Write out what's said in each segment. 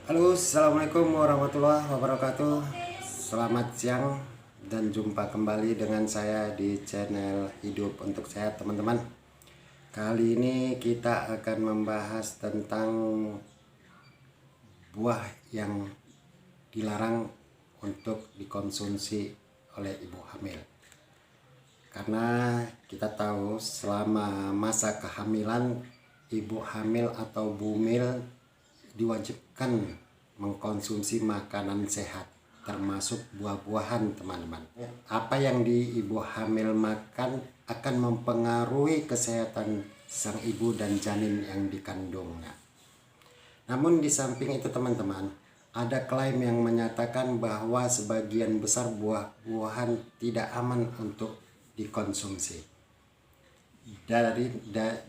Halo, assalamualaikum warahmatullahi wabarakatuh. Selamat siang dan jumpa kembali dengan saya di channel Hidup Untuk Sehat, teman-teman. Kali ini kita akan membahas tentang buah yang dilarang untuk dikonsumsi oleh ibu hamil. Karena kita tahu selama masa kehamilan, ibu hamil atau bumil diwajibkan mengkonsumsi makanan sehat, termasuk buah-buahan, teman-teman. Apa yang di ibu hamil makan akan mempengaruhi kesehatan sang ibu dan janin yang dikandungnya. Namun di samping itu, teman-teman, ada klaim yang menyatakan bahwa sebagian besar buah-buahan tidak aman untuk dikonsumsi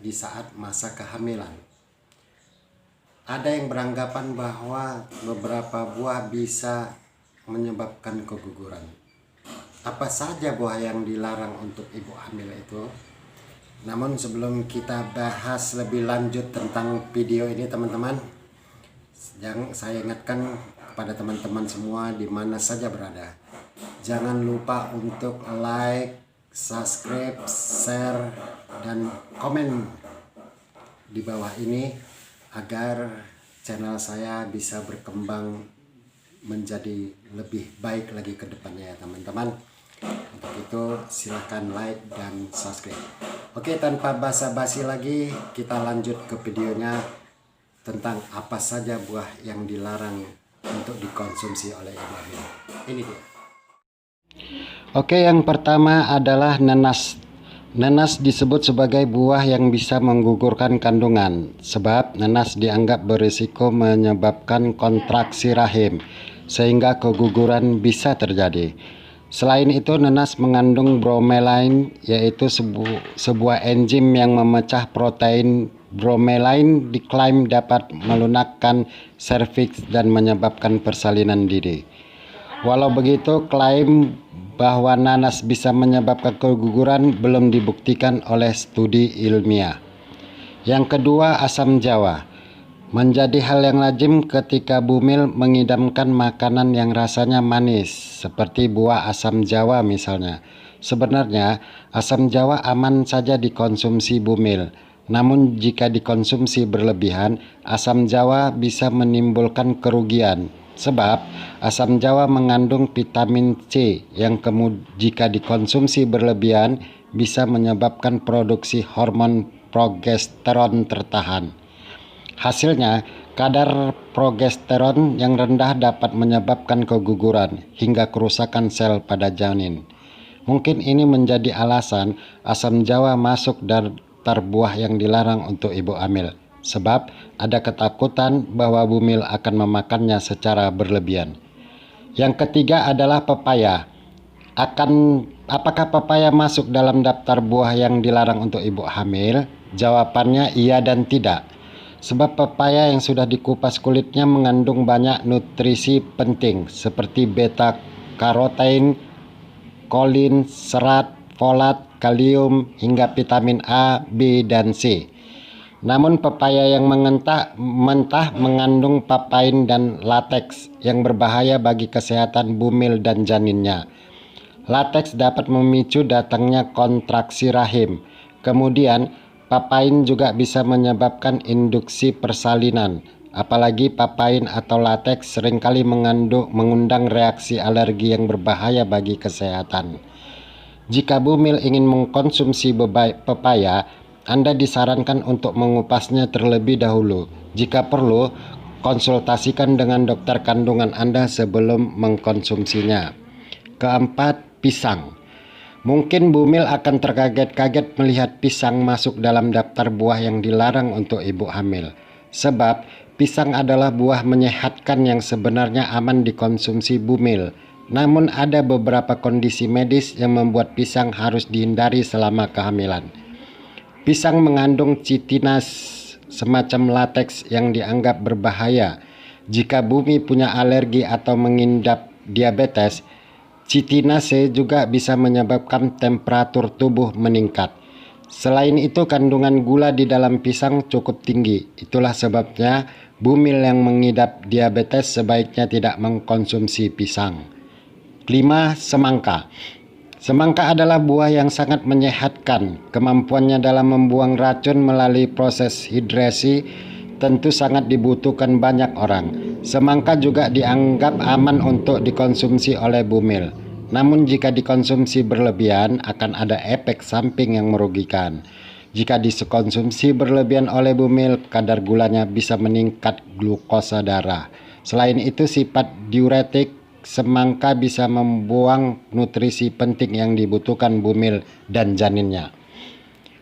di saat masa kehamilan. Ada yang beranggapan bahwa beberapa buah bisa menyebabkan keguguran. Apa saja buah yang dilarang untuk ibu hamil itu? Namun sebelum kita bahas lebih lanjut tentang video ini, teman-teman, saya ingatkan kepada teman-teman semua di mana saja berada, jangan lupa untuk like, subscribe, share, dan komen di bawah ini agar channel saya bisa berkembang menjadi lebih baik lagi ke depannya ya, teman-teman. Untuk itu silahkan like dan subscribe. Oke, tanpa basa-basi lagi, kita lanjut ke videonya tentang apa saja buah yang dilarang untuk dikonsumsi oleh ibu hamil. Ini dia. Oke, yang pertama adalah nanas. Nanas disebut sebagai buah yang bisa menggugurkan kandungan, sebab nanas dianggap berisiko menyebabkan kontraksi rahim, sehingga keguguran bisa terjadi. Selain itu, nanas mengandung bromelain, yaitu sebuah enzim yang memecah protein. Bromelain diklaim dapat melunakkan serviks dan menyebabkan persalinan dini. Walau begitu, klaim bahwa nanas bisa menyebabkan keguguran belum dibuktikan oleh studi ilmiah. Yang kedua, asam jawa. Menjadi hal yang lazim ketika bumil mengidamkan makanan yang rasanya manis, seperti buah asam jawa misalnya. Sebenarnya, asam jawa aman saja dikonsumsi bumil. Namun jika dikonsumsi berlebihan, asam jawa bisa menimbulkan kerugian. Sebab asam jawa mengandung vitamin C yang jika dikonsumsi berlebihan bisa menyebabkan produksi hormon progesteron tertahan. Hasilnya, kadar progesteron yang rendah dapat menyebabkan keguguran hingga kerusakan sel pada janin. Mungkin ini menjadi alasan asam jawa masuk daftar buah yang dilarang untuk ibu hamil. Sebab ada ketakutan bahwa bumil akan memakannya secara berlebihan. Yang ketiga adalah pepaya. Apakah pepaya masuk dalam daftar buah yang dilarang untuk ibu hamil? Jawabannya iya dan tidak. Sebab pepaya yang sudah dikupas kulitnya mengandung banyak nutrisi penting seperti beta karotin, kolin, serat, folat, kalium, hingga vitamin A, B, dan C. Namun pepaya yang mentah mengandung papain dan lateks yang berbahaya bagi kesehatan bumil dan janinnya. Lateks dapat memicu datangnya kontraksi rahim. Kemudian, papain juga bisa menyebabkan induksi persalinan. Apalagi papain atau lateks seringkali mengundang reaksi alergi yang berbahaya bagi kesehatan. Jika bumil ingin mengkonsumsi pepaya, Anda disarankan untuk mengupasnya terlebih dahulu. Jika perlu, konsultasikan dengan dokter kandungan Anda sebelum mengkonsumsinya. Keempat, pisang. Mungkin bumil akan terkaget-kaget melihat pisang masuk dalam daftar buah yang dilarang untuk ibu hamil. Sebab pisang adalah buah menyehatkan yang sebenarnya aman dikonsumsi bumil. Namun ada beberapa kondisi medis yang membuat pisang harus dihindari selama kehamilan. Pisang mengandung chitinas, semacam lateks yang dianggap berbahaya. Jika bumi punya alergi atau mengidap diabetes, chitinase juga bisa menyebabkan temperatur tubuh meningkat. Selain itu, kandungan gula di dalam pisang cukup tinggi. Itulah sebabnya Bumil yang mengidap diabetes sebaiknya tidak mengkonsumsi pisang. 5. Semangka. Semangka adalah buah yang sangat menyehatkan. Kemampuannya dalam membuang racun melalui proses hidrasi tentu sangat dibutuhkan banyak orang. Semangka juga dianggap aman untuk dikonsumsi oleh bumil. Namun jika dikonsumsi berlebihan akan ada efek samping yang merugikan. Jika dikonsumsi berlebihan oleh bumil, kadar gulanya bisa meningkat glukosa darah. Selain itu, sifat diuretik semangka bisa membuang nutrisi penting yang dibutuhkan bumil dan janinnya.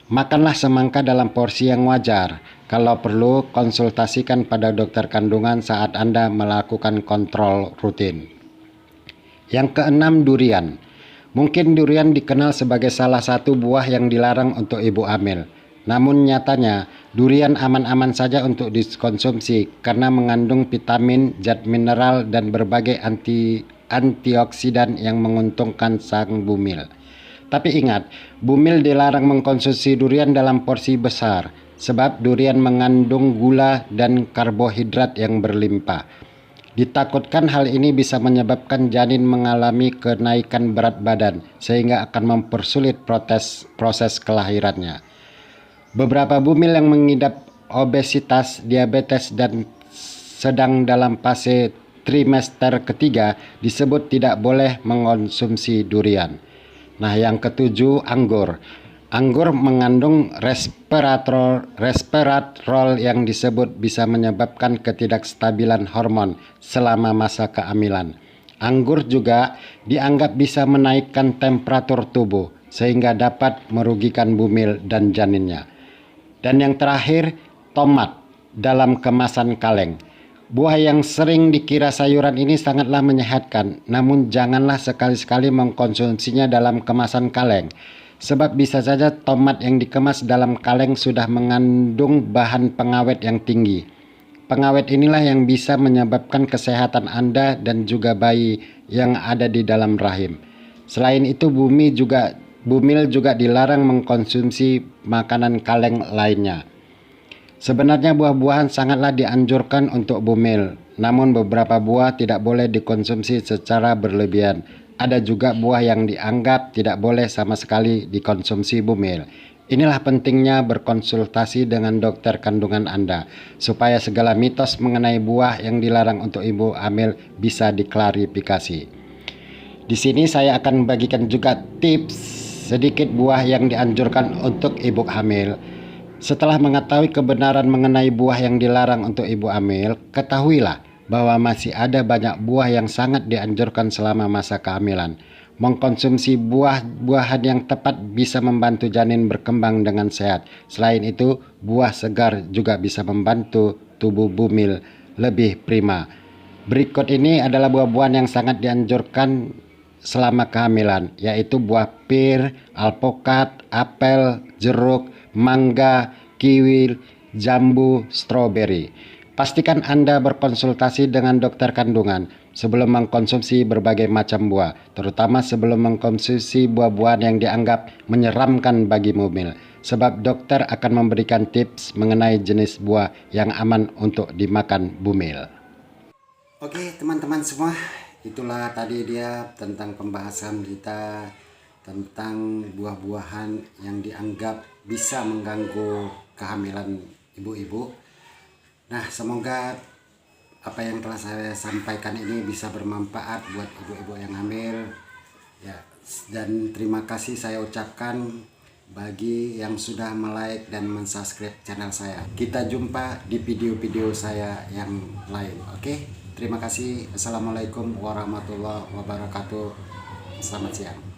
Makanlah semangka dalam porsi yang wajar. Kalau perlu, konsultasikan pada dokter kandungan saat Anda melakukan kontrol rutin. Yang keenam, durian. Mungkin durian dikenal sebagai salah satu buah yang dilarang untuk ibu hamil. Namun nyatanya, durian aman-aman saja untuk dikonsumsi karena mengandung vitamin, zat mineral, dan berbagai antioksidan yang menguntungkan sang bumil. Tapi ingat, bumil dilarang mengkonsumsi durian dalam porsi besar, sebab durian mengandung gula dan karbohidrat yang berlimpah. Ditakutkan hal ini bisa menyebabkan janin mengalami kenaikan berat badan sehingga akan mempersulit proses kelahirannya. Beberapa bumil yang mengidap obesitas, diabetes, dan sedang dalam fase trimester ketiga disebut tidak boleh mengonsumsi durian. Nah, yang ketujuh, anggur. Anggur mengandung resveratrol yang disebut bisa menyebabkan ketidakstabilan hormon selama masa kehamilan. Anggur juga dianggap bisa menaikkan temperatur tubuh sehingga dapat merugikan bumil dan janinnya. Dan yang terakhir, tomat dalam kemasan kaleng. Buah yang sering dikira sayuran ini sangatlah menyehatkan, namun janganlah sekali-sekali mengkonsumsinya dalam kemasan kaleng. Sebab bisa saja tomat yang dikemas dalam kaleng sudah mengandung bahan pengawet yang tinggi. Pengawet inilah yang bisa menyebabkan kesehatan Anda dan juga bayi yang ada di dalam rahim. Selain itu, bumil juga dilarang mengkonsumsi makanan kaleng lainnya. Sebenarnya buah-buahan sangatlah dianjurkan untuk bumil, namun beberapa buah tidak boleh dikonsumsi secara berlebihan. Ada juga buah yang dianggap tidak boleh sama sekali dikonsumsi bumil. Inilah pentingnya berkonsultasi dengan dokter kandungan Anda, supaya segala mitos mengenai buah yang dilarang untuk ibu hamil bisa diklarifikasi. Di sini saya akan bagikan juga tips sedikit buah yang dianjurkan untuk ibu hamil. Setelah mengetahui kebenaran mengenai buah yang dilarang untuk ibu hamil, ketahuilah bahwa masih ada banyak buah yang sangat dianjurkan selama masa kehamilan. Mengkonsumsi buah-buahan yang tepat bisa membantu janin berkembang dengan sehat. Selain itu, buah segar juga bisa membantu tubuh bumil lebih prima. Berikut ini adalah buah-buahan yang sangat dianjurkan selama kehamilan, yaitu buah pir, alpukat, apel, jeruk, mangga, kiwi, jambu, stroberi. Pastikan Anda berkonsultasi dengan dokter kandungan sebelum mengkonsumsi berbagai macam buah, terutama sebelum mengkonsumsi buah-buahan yang dianggap menyeramkan bagi bumil, sebab dokter akan memberikan tips mengenai jenis buah yang aman untuk dimakan bumil. Oke teman-teman semua, itulah tadi dia tentang pembahasan kita tentang buah-buahan yang dianggap bisa mengganggu kehamilan ibu-ibu. Nah, semoga apa yang telah saya sampaikan ini bisa bermanfaat buat ibu-ibu yang hamil. Ya, dan terima kasih saya ucapkan bagi yang sudah like dan mensubscribe channel saya. Kita jumpa di video-video saya yang lain. Oke, terima kasih. Assalamualaikum warahmatullahi wabarakatuh. Selamat siang.